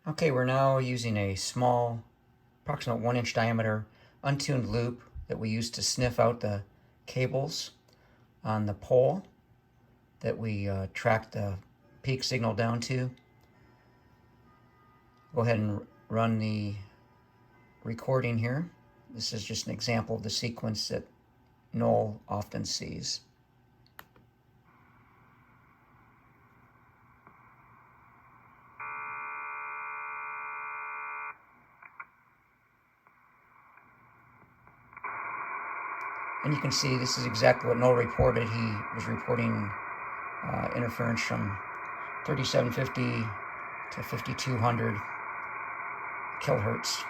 Okay, we're now using a small, approximate 1-inch diameter, untuned loop that we use to sniff out the cables on the pole that we track the peak signal down to. Go ahead and run the recording here. This is just an example of the sequence that Noel often sees. And you can see this is exactly what Noel reported. He was reporting interference from 3750 to 5200 kilohertz.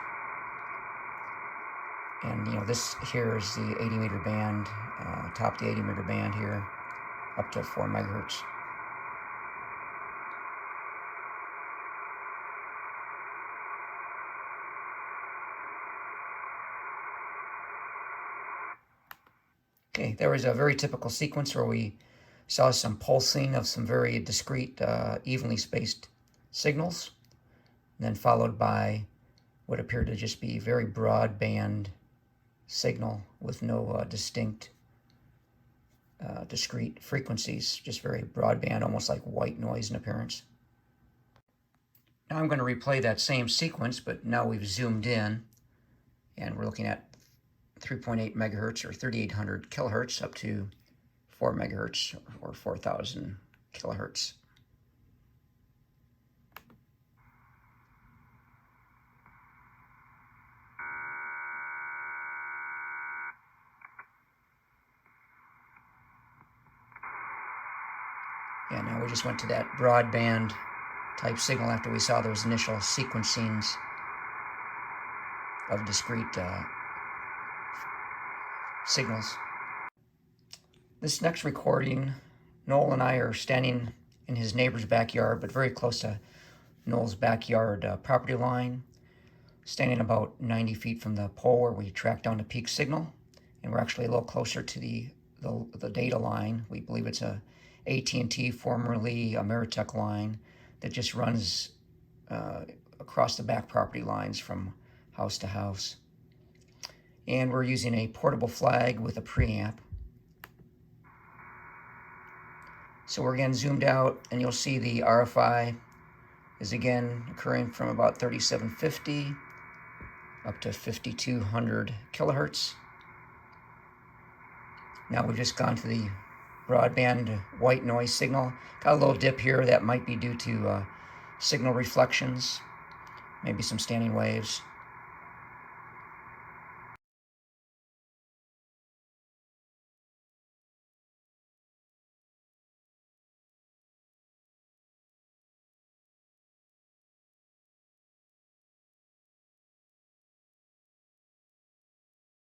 And this here is the 80 meter band, top the 80 meter band here, up to 4 megahertz. Okay, there was a very typical sequence where we saw some pulsing of some very discrete, evenly spaced signals, and then followed by what appeared to just be very broadband signal with no distinct, discrete frequencies, just very broadband, almost like white noise in appearance. Now I'm going to replay that same sequence, but now we've zoomed in, and we're looking at 3.8 megahertz or 3800 kilohertz up to 4 megahertz or 4000 kilohertz. Yeah, now we just went to that broadband type signal after we saw those initial sequencings of discrete signals. This next recording, Noel and I are standing in his neighbor's backyard, but very close to Noel's backyard property line, standing about 90 feet from the pole where we track down the peak signal, and we're actually a little closer to the data line. We believe it's a AT&T, formerly Ameritech line, that just runs across the back property lines from house to house. And we're using a portable flag with a preamp. So we're again zoomed out, and you'll see the RFI is again occurring from about 3750 up to 5200 kilohertz. Now we've just gone to the broadband white noise signal. Got a little dip here that might be due to signal reflections, maybe some standing waves.